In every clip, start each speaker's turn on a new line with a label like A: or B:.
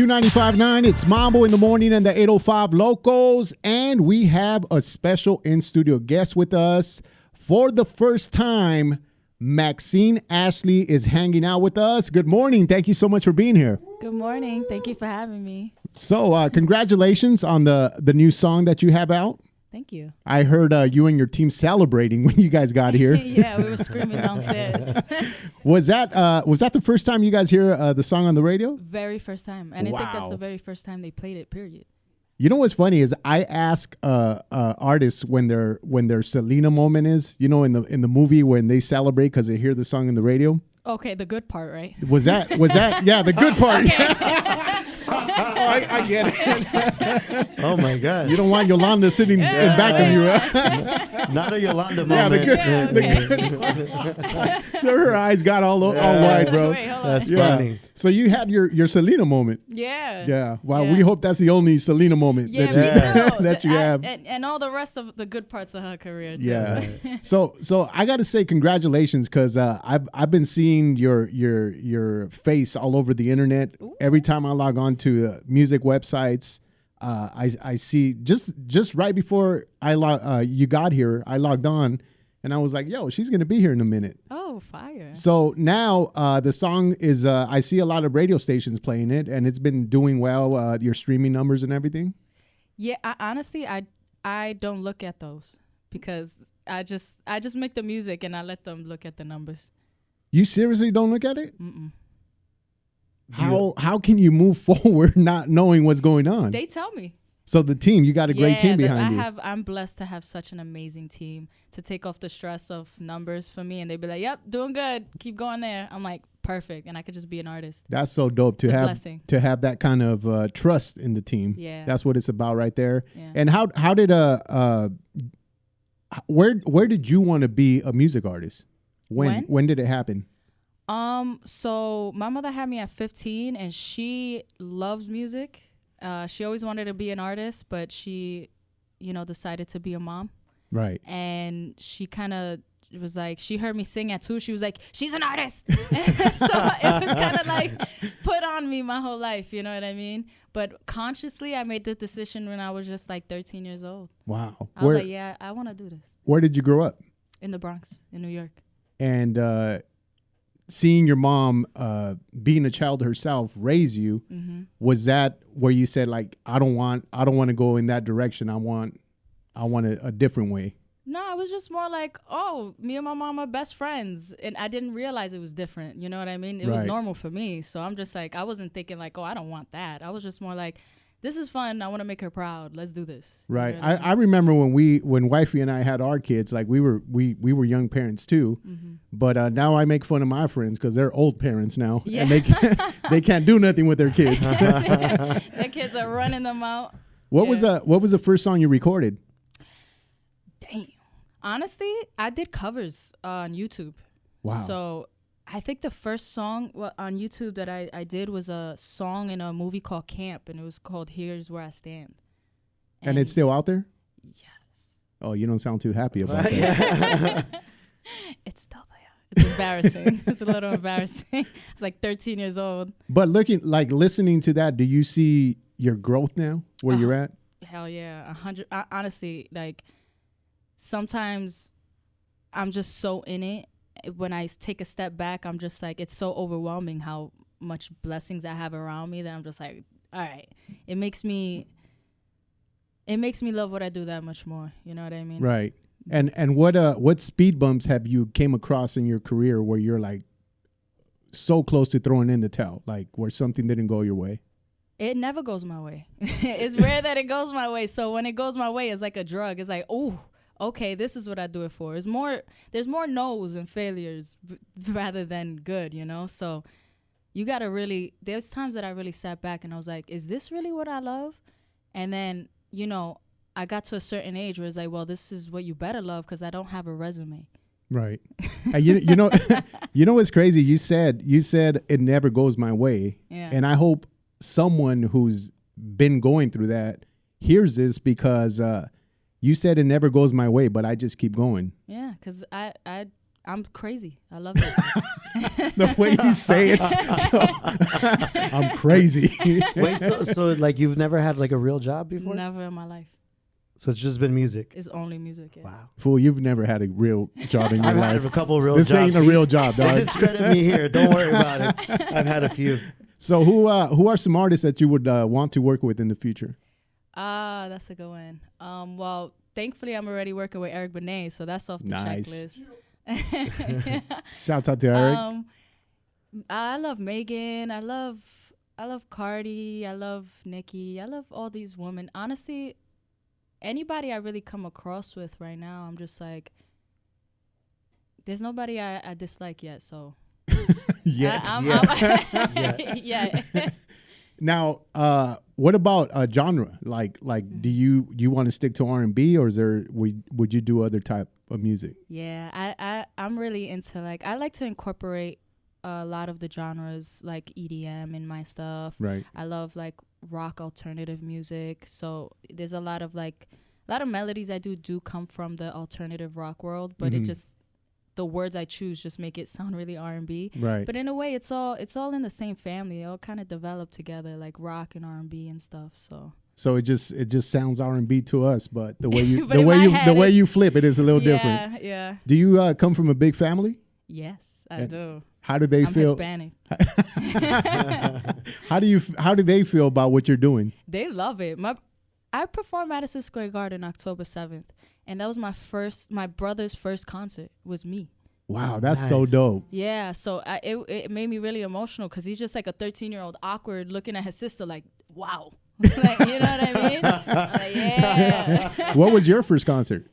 A: Q95.9, it's Mambo in the morning and the 805 Locals, and we have a special in-studio guest with us. For the first time, Maxine Ashley is hanging out with us. Good morning. Thank you so much for being here.
B: Good morning. Thank you for having me.
A: So congratulations on the new song that you have out.
B: Thank you.
A: I heard you and your team celebrating when you guys got here.
B: Yeah, we were screaming downstairs.
A: Was that the first time you guys hear the song on the radio?
B: Very first time. And I think that's the very first time they played it, period.
A: You know what's funny is I ask artists when their Selena moment is, you know, in the movie when they celebrate because they hear the song in the radio.
B: Okay, the good part, right?
A: Was that yeah, the good part. I get it.
C: Oh my God!
A: You don't want Yolanda sitting in back of you.
C: Not a Yolanda
A: Yeah,
C: moment.
A: the good. So her eyes got all wide, bro.
B: Wait, hold on.
C: That's funny.
A: So you had your Selena moment.
B: Yeah.
A: Yeah. Well,
B: Yeah.
A: we hope that's the only Selena moment
B: Yeah,
A: that you,
B: me too.
A: that you have.
B: And all the rest of the good parts of her career, too.
A: Yeah. So I got to say congratulations because I've been seeing your face all over the internet.
B: Ooh.
A: Every time I log on to music websites, I see just right before you got here, I logged on and I was like, yo, she's gonna be here in a minute.
B: Oh, fire.
A: So now the song is I see a lot of radio stations playing it and it's been doing well. Your streaming numbers and everything.
B: Yeah, honestly, I don't look at those because I just make the music and I let them look at the numbers.
A: You seriously don't look at it?
B: Mm-mm.
A: How can you move forward not knowing what's going on?
B: They tell me.
A: So the team, you got a great team behind you.
B: I'm blessed to have such an amazing team to take off the stress of numbers for me, and they'd be like, "Yep, doing good, keep going there." I'm like, perfect, and I could just be an artist.
A: That's so dope to have that kind of trust in the team.
B: Yeah,
A: that's what it's about right there.
B: Yeah.
A: And how did where did you want to be a music artist? When did it happen?
B: So my mother had me at 15, and she loves music. She always wanted to be an artist, but she, decided to be a mom.
A: Right.
B: And she kind of was like, she heard me sing at 2. She was like, she's an artist. So it was kind of like put on me my whole life. You know what I mean? But consciously, I made the decision when I was just like 13 years old.
A: Wow.
B: I was like, yeah, I want to do this.
A: Where did you grow up?
B: In the Bronx, in New York.
A: And seeing your mom being a child herself raise you,
B: Mm-hmm.
A: was that where you said like I don't want to go in that direction, I want a different way?
B: No, I was just more like, oh, me and my mom are best friends, and I didn't realize it was different. You know what I mean? It was normal for me, so I'm just like, I wasn't thinking like, oh, I don't want that. I was just more like, this is fun. I want to make her proud. Let's do this.
A: Right.
B: You know
A: I remember when wifey and I had our kids, like we were young parents too.
B: Mm-hmm.
A: But now I make fun of my friends because they're old parents now,
B: Yeah.
A: and they can't do nothing with their kids.
B: The kids are running them out.
A: What was the first song you recorded?
B: Damn. Honestly, I did covers on YouTube.
A: Wow.
B: So I think the first song on YouTube that I did was a song in a movie called Camp, and it was called Here's Where I Stand.
A: And it's still out there?
B: Yes.
A: Oh, you don't sound too happy about that.
B: It's still there. It's embarrassing. It's a little embarrassing. It's like 13 years old.
A: But listening to that, do you see your growth now where you're at?
B: Hell yeah. 100. Honestly, like sometimes I'm just so in it. When I take a step back, I'm just like, it's so overwhelming how much blessings I have around me that I'm just like, all right, it makes me love what I do that much more. You know what I mean?
A: Right. And what speed bumps have you came across in your career where you're like so close to throwing in the towel, like where something didn't go your way?
B: It never goes my way. It's rare that it goes my way. So when it goes my way, it's like a drug. It's like, ooh, okay, this is what I do it for. There's more no's and failures rather than good, you know? So you got to there's times that I really sat back and I was like, is this really what I love? And then, I got to a certain age where it's like, well, this is what you better love because I don't have a resume.
A: Right. you know, you know what's crazy? You said it never goes my way.
B: Yeah.
A: And I hope someone who's been going through that hears this because you said it never goes my way, but I just keep going.
B: Yeah, because I I'm crazy. I love it.
A: The way you say it, I'm crazy.
C: Wait, so like you've never had like a real job before?
B: Never in my life.
C: So it's just been music.
B: It's only music. Yeah.
C: Wow.
A: Fool, you've never had a real job in your
C: I've
A: life.
C: had a couple real
A: This
C: jobs.
A: ain't a real job,
C: Don't
A: dog.
C: discredit me here. Don't worry about it. I've had a few.
A: So who are some artists that you would want to work with in the future?
B: That's a good one. Well, thankfully I'm already working with Eric Benet, so that's off the
A: Nice.
B: checklist.
A: Shouts out to Eric.
B: I love Megan. I love Cardi. I love Nicki. I love all these women. Honestly, anybody I really come across with right now, I'm just like, there's nobody I dislike yet. So
A: Yet.
C: Yes.
B: yeah.
A: Now, what about genre? Like, do you want to stick to R&B, or would you do other type of music?
B: Yeah, I'm really into I like to incorporate a lot of the genres like EDM in my stuff.
A: Right.
B: I love rock alternative music. So there's a lot of melodies I do come from the alternative rock world, but it just, the words I choose just make it sound really R&B.
A: Right.
B: But in a way, it's all in the same family. It all kind of develop together, like rock and R&B and stuff. So
A: it just sounds R&B to us, but the way you
B: But in my head,
A: you flip it is a little different.
B: Yeah.
A: Do you come from a big family?
B: Yes, I do.
A: How do they
B: I'm
A: feel?
B: Hispanic.
A: How do they feel about what you're doing?
B: They love it. I performed Madison Square Garden October 7th, and that was my brother's first concert was me.
A: Wow, that's so dope.
B: Yeah, so it made me really emotional because he's just like a 13-year-old awkward looking at his sister like, wow. Like, you know what I mean? I'm like, yeah.
A: What was your first concert?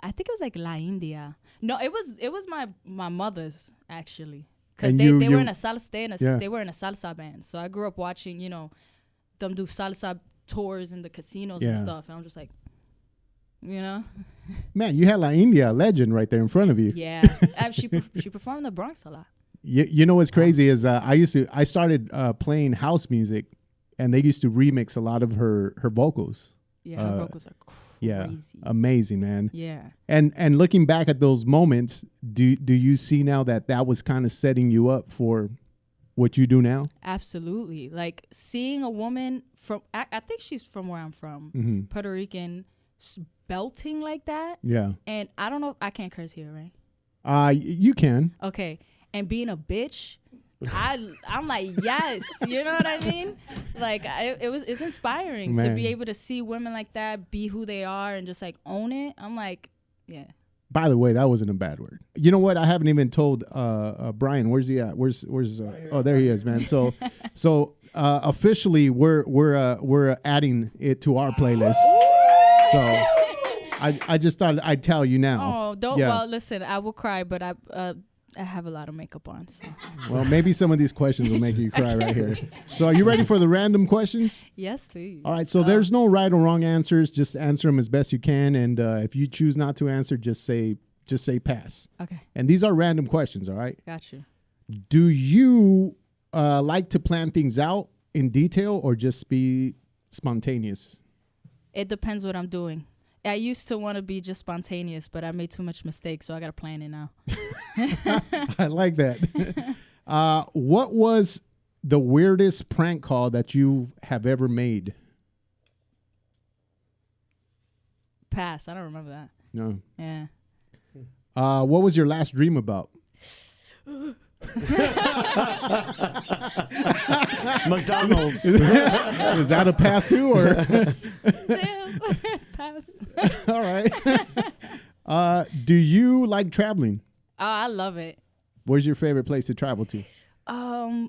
B: I think it was like La India. No, it was my mother's actually, because
A: And
B: they were in a salsa.
A: Yeah.
B: They were in a salsa band. So I grew up watching them do salsa tours in the casinos and
A: Yeah.
B: stuff, and I'm just like,
A: Man, you had La India, a legend, right there in front of you.
B: yeah. She performed in the Bronx a lot.
A: You know what's crazy is I started playing house music, and they used to remix a lot of her vocals.
B: Yeah, her vocals are crazy.
A: Yeah, amazing, man.
B: Yeah.
A: And looking back at those moments, do you see now that was kind of setting you up for what you do now?
B: Absolutely. Like seeing a woman from, I think she's from where I'm from, Puerto Rican, belting like that.
A: Yeah.
B: And I don't know, I can't curse here, right?
A: You can.
B: Okay. And being a bitch, I'm like, yes, you know what I mean? Like it's inspiring to be able to see women like that be who they are and just like own it. I'm like, yeah.
A: By the way, that wasn't a bad word. You know what? I haven't even told Brian. Where's he at? Where's oh, there he is, man. So officially we're adding it to our playlist. So I just thought I'd tell you now.
B: Oh, don't.
A: Yeah.
B: Well, listen, I will cry, but I have a lot of makeup on. So.
A: Well, maybe some of these questions will make you cry right here. So are you ready for the random questions?
B: Yes, please.
A: All right. So there's no right or wrong answers. Just answer them as best you can. And if you choose not to answer, just say pass.
B: Okay.
A: And these are random questions. All right.
B: Got you.
A: Do you like to plan things out in detail or just be spontaneous?
B: It depends what I'm doing. I used to want to be just spontaneous, but I made too much mistakes, so I got to plan it now.
A: I like that. What was the weirdest prank call that you have ever made?
B: Pass. I don't remember that.
A: No.
B: Yeah.
A: What was your last dream about?
C: McDonald's.
A: Is that a pass too, or?
B: Damn. Pass.
A: All right. Do you like traveling?
B: Oh, I love it.
A: Where's your favorite place to travel to?
B: I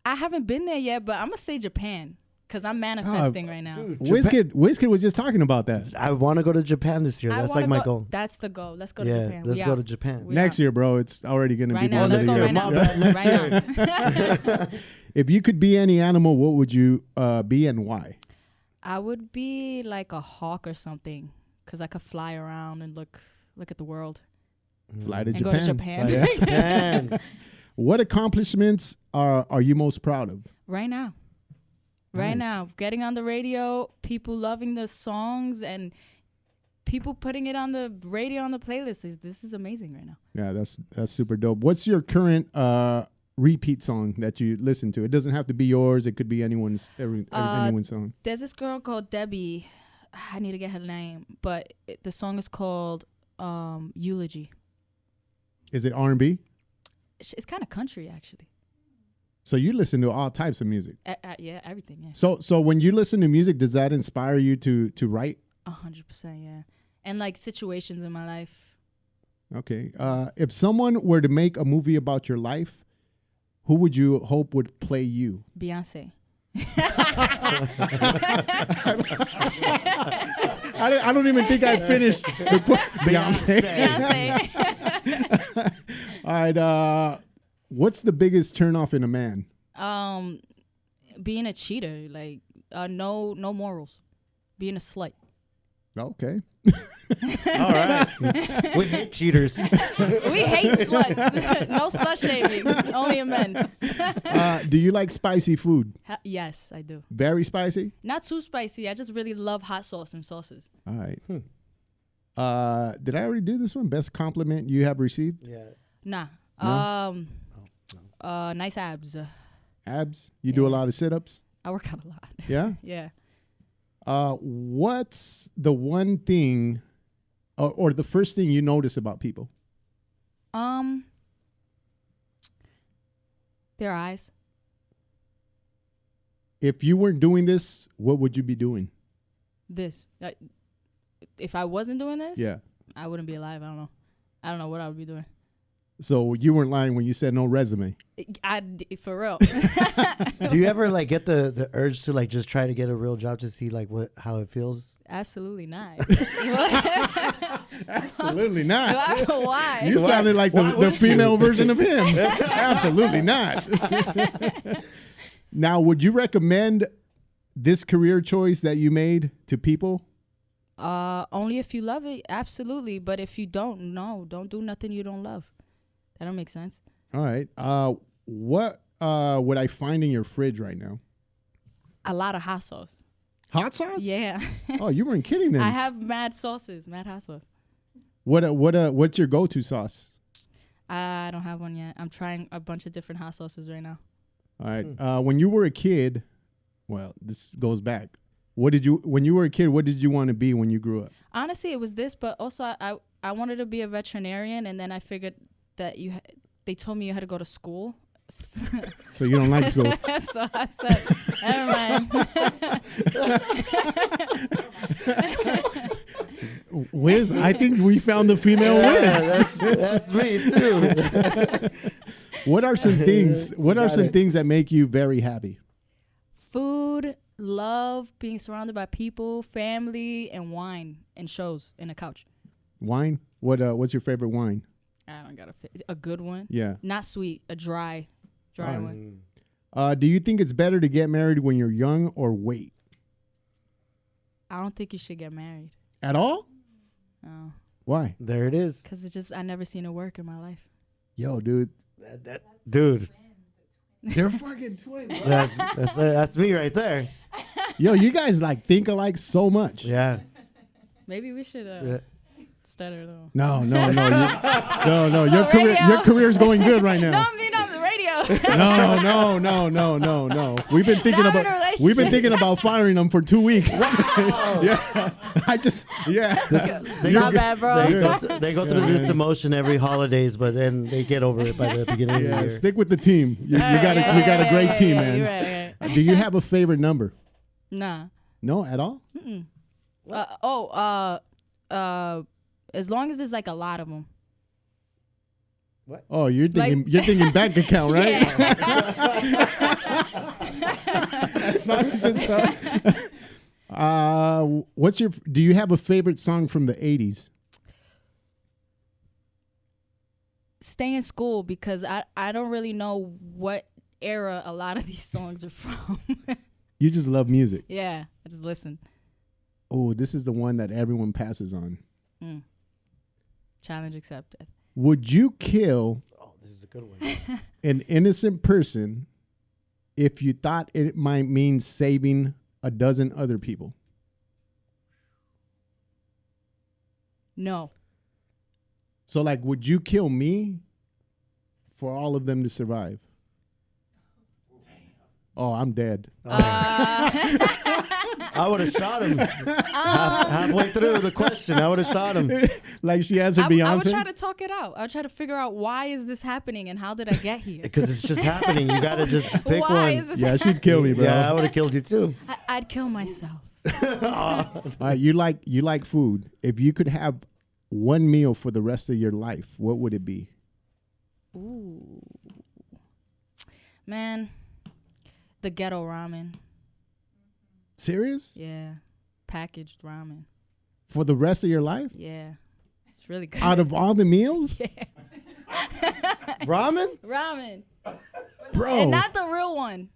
B: haven't been there yet, but I'm gonna say Japan because I'm manifesting right now.
A: Wizkid was just talking about that.
C: I want to go to Japan this year. That's like my goal.
B: That's the goal. Let's go to
C: Yeah,
B: Japan.
C: let's go to Japan.
A: Next year, bro. It's already going to be
B: Right
A: the
B: now.
A: end of
B: Let's
A: the
B: go
A: year.
B: right now. Right now.
A: If you could be any animal, what would you be and why?
B: I would be like a hawk or something because I could fly around and look at the world.
A: Fly to
B: And
A: Japan.
B: go to Japan.
A: Fly to Japan. What accomplishments are you most proud of?
B: Right now. Right
A: Nice.
B: now. Getting on the radio, people loving the songs, and people putting it on the radio, on the playlist. This is amazing right now.
A: Yeah, that's super dope. What's your current repeat song that you listen to? It doesn't have to be yours. It could be anyone's song.
B: There's this girl called Debbie. I need to get her name, but the song is called Eulogy.
A: Is it R&B?
B: It's kind of country, actually.
A: So you listen to all types of music.
B: Yeah, everything. Yeah.
A: So when you listen to music, does that inspire you to write?
B: 100%, yeah. And like situations in my life.
A: Okay. If someone were to make a movie about your life, who would you hope would play you?
B: Beyonce.
A: I don't even think I finished Beyonce.
B: Beyonce.
A: All right. What's the biggest turnoff in a man?
B: Being a cheater, like no morals, being a slut.
A: Okay.
C: All right. We hate cheaters.
B: We hate sluts. No slut shaming. Only a men.
A: Do you like spicy food?
B: Yes, I do.
A: Very spicy?
B: Not too spicy. I just really love hot sauce and sauces.
A: All right. Did I already do this one? Best compliment you have received?
C: Yeah.
B: Nah.
A: No?
B: Nice abs.
A: Abs? You do a lot of sit-ups?
B: I work out a lot.
A: Yeah?
B: Yeah.
A: What's the one thing or the first thing you notice about people?
B: Their eyes.
A: If you weren't doing this, what would you be doing?
B: This. If I wasn't doing this,
A: Yeah.
B: I wouldn't be alive. I don't know what I would be doing.
A: So you weren't lying when you said no resume.
B: For real.
C: Do you ever like get the urge to like just try to get a real job to see like how it feels?
B: Absolutely not.
A: Absolutely not.
B: Why?
A: You sounded like the female version of him. Absolutely not. Now, would you recommend this career choice that you made to people?
B: Only if you love it, absolutely. But if you don't, no, don't do nothing you don't love. That don't make sense.
A: All right. What would I find in your fridge right now?
B: A lot of hot sauce.
A: Hot sauce?
B: Yeah.
A: Oh, you weren't kidding then.
B: I have mad sauces, mad hot sauce.
A: What's your go-to sauce?
B: I don't have one yet. I'm trying a bunch of different hot sauces right now.
A: All right. When you were a kid, well, this goes back. When you were a kid, what did you want to be when you grew up?
B: Honestly, it was this, but also I wanted to be a veterinarian, and then I figured that they told me you had to go to school.
A: So you don't like school?
B: So I said, never mind.
A: Wiz, I think we found the female Wiz.
C: That's me too.
A: What are some things? What are some things that make you very happy?
B: Food, love, being surrounded by people, family, and wine and shows and a couch.
A: Wine? What's your favorite wine?
B: I don't got a good one.
A: Yeah.
B: Not sweet, a dry one.
A: Do you think it's better to get married when you're young or wait?
B: I don't think you should get married.
A: At all?
B: No.
A: Why?
C: There it is.
B: Because I never seen it work in my life.
A: Yo, dude.
C: Dude.
A: They're fucking twins.
C: That's me right there.
A: Yo, you guys like think alike so much.
C: Yeah.
B: Maybe we should stutter though.
A: No. No. Your career's going good right now.
B: No, I mean on the radio.
A: No. We've been thinking about firing them for 2 weeks. Yeah.
B: Not bad, bro.
C: They go through this emotion every holidays, but then they get over it by the beginning of the year.
A: Stick with the team. You got a great team, man.
B: You're right.
A: Do you have a favorite number?
B: Nah.
A: No, at all?
B: As long as there's like a lot of them.
C: What?
A: Oh, you're thinking bank account, right? As long as it's do you have a favorite song from the 80s?
B: Stay in school, because I don't really know what era a lot of these songs are from.
A: You just love music.
B: Yeah, I just listen.
A: Oh, this is the one that everyone passes on.
B: Challenge accepted.
A: Would you kill
C: This is a good one.
A: an innocent person if you thought it might mean saving a dozen other people?
B: No.
A: So, like, would you kill me for all of them to survive? Oh, I'm dead.
C: I would have shot him halfway through the question. I would have shot him.
A: Like she answered
B: I
A: Beyonce.
B: would try to talk it out. I would try to figure out why is this happening and how did I get here?
C: Because it's just happening. You got to just pick
B: Why
C: one.
B: is this
A: Yeah, she'd kill me, bro.
C: Yeah, I would have killed you too.
B: I'd kill myself.
A: All right, you like food. If you could have one meal for the rest of your life, what would it be?
B: Ooh. Man, the ghetto ramen.
A: Serious?
B: Yeah. Packaged ramen.
A: For the rest of your life?
B: Yeah. It's really good.
A: Out of all the meals?
C: Ramen?
B: Ramen.
A: Bro.
B: And not the real one.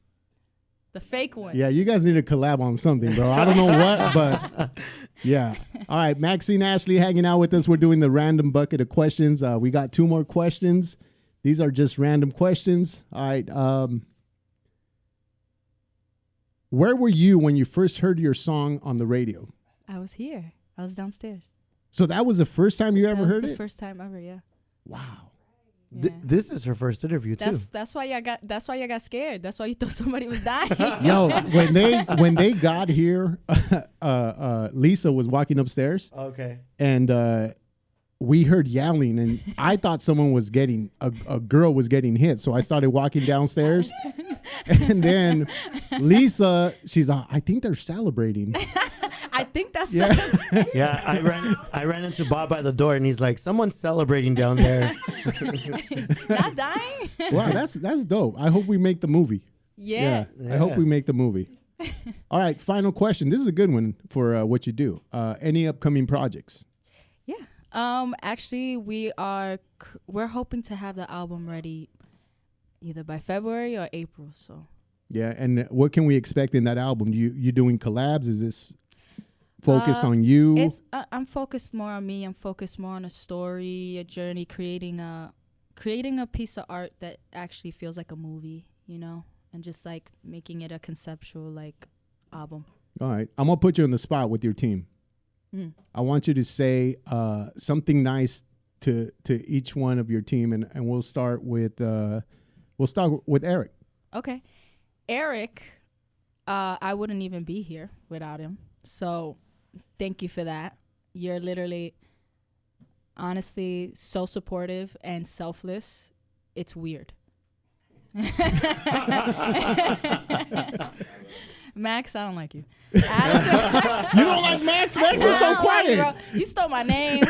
B: The fake one.
A: Yeah, you guys need to collab on something, bro. I don't know what, but yeah. All right, Maxine Ashley hanging out with us. We're doing the random bucket of questions. We got 2 more questions. These are just random questions. All right. Where were you when you first heard your song on the radio?
B: I was here. I was downstairs.
A: So that was the first time you ever
B: That was
A: heard
B: the
A: it?
B: first time ever, yeah.
A: Wow.
B: Yeah.
C: This is her first interview too.
B: That's why y'all got scared. That's why you thought somebody was dying.
A: Yo, when they got here, Lisa was walking upstairs
C: Okay.
A: and we heard yelling, and I thought someone was getting a girl was getting hit. So I started walking downstairs, and then Lisa, she's I think they're celebrating.
B: I think that's
C: Yeah, I ran into Bob by the door, and he's like, "Someone's celebrating down there."
B: not dying.
A: Wow, that's dope. I hope we make the movie.
B: Yeah.
A: I hope we make the movie. All right, final question. This is a good one for what you do. Any upcoming projects?
B: Yeah. Actually, we're hoping to have the album ready either by February or April. So.
A: Yeah, and what can we expect in that album? You doing collabs? Is this focused on you?
B: I'm focused more on me. I'm focused more on a story, a journey, creating a piece of art that actually feels like a movie, you know, and just like making it a conceptual like album.
A: All right, I'm gonna put you on the spot with your team. I want you to say something nice to each one of your team, and we'll start with Eric.
B: Okay, Eric, I wouldn't even be here without him. So, thank you for that. You're literally, honestly, so supportive and selfless. It's weird. Max, I don't like you. Allison,
A: You don't like Max? Max is so quiet.
B: Bro. You stole my name.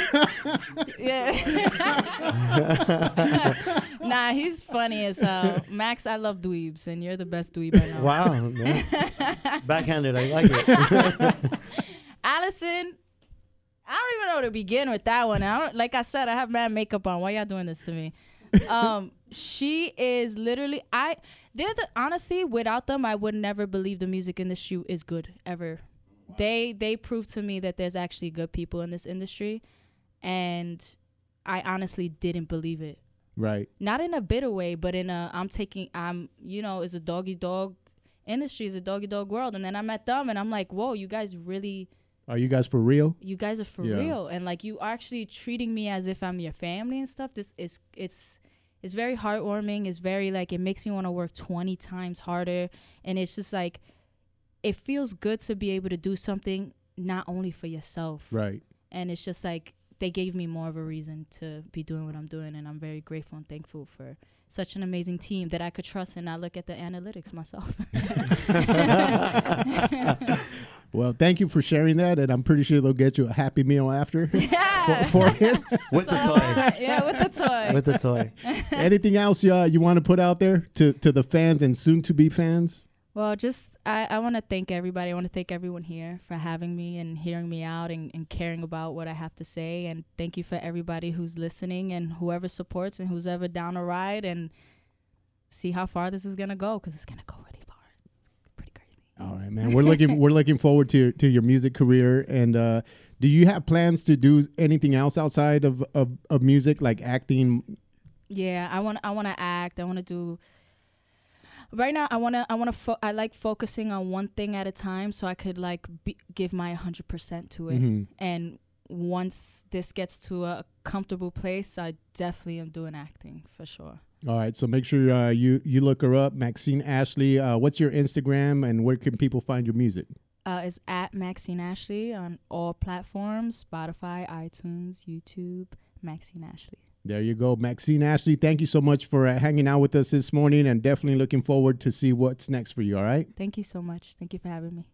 B: Yeah. Nah, he's funny as hell. Max, I love dweebs, and you're the best dweeb I know.
C: Wow, nice. Backhanded. I like it.
B: Allison, I don't even know where to begin with that one. Like I said, I have mad makeup on. Why y'all doing this to me? She is literally honestly, without them, I would never believe the music industry is good ever. They prove to me that there's actually good people in this industry, and I honestly didn't believe it.
A: Right.
B: Not in a bitter way, but in a it's a doggy dog industry, it's a doggy dog world. And then I met them, and I'm like, whoa, you guys really.
A: Are you guys for real?
B: You guys are for real, and like you are actually treating me as if I'm your family and stuff. It's very heartwarming. It's very like it makes me want to work 20 times harder, and it's just like it feels good to be able to do something not only for yourself,
A: Right.
B: And it's just like they gave me more of a reason to be doing what I'm doing, and I'm very grateful and thankful for such an amazing team that I could trust and not look at the analytics myself.
A: Well, thank you for sharing that, and I'm pretty sure they'll get you a Happy Meal after
B: Yeah.
A: for it.
C: With the toy.
B: Yeah, with the toy.
C: With the toy.
A: Anything else you want to put out there to the fans and soon-to-be fans?
B: Well, just I want to thank everybody. I want to thank everyone here for having me and hearing me out and caring about what I have to say. And thank you for everybody who's listening and whoever supports and who's ever down a ride, and see how far this is going to go, because it's going to go really far. It's pretty crazy.
A: All right, man. We're looking forward to your music career. And do you have plans to do anything else outside of music, like acting?
B: Yeah, I want to act. I want to do. Right now, I like focusing on one thing at a time, so I could like give my 100% to it.
A: Mm-hmm.
B: And once this gets to a comfortable place, I definitely am doing acting for sure.
A: All right, so make sure you look her up, Maxine Ashley. What's your Instagram, and where can people find your music?
B: It's at Maxine Ashley on all platforms: Spotify, iTunes, YouTube. Maxine Ashley.
A: There you go, Maxine Ashley. Thank you so much for hanging out with us this morning, and definitely looking forward to see what's next for you. All right.
B: Thank you so much. Thank you for having me.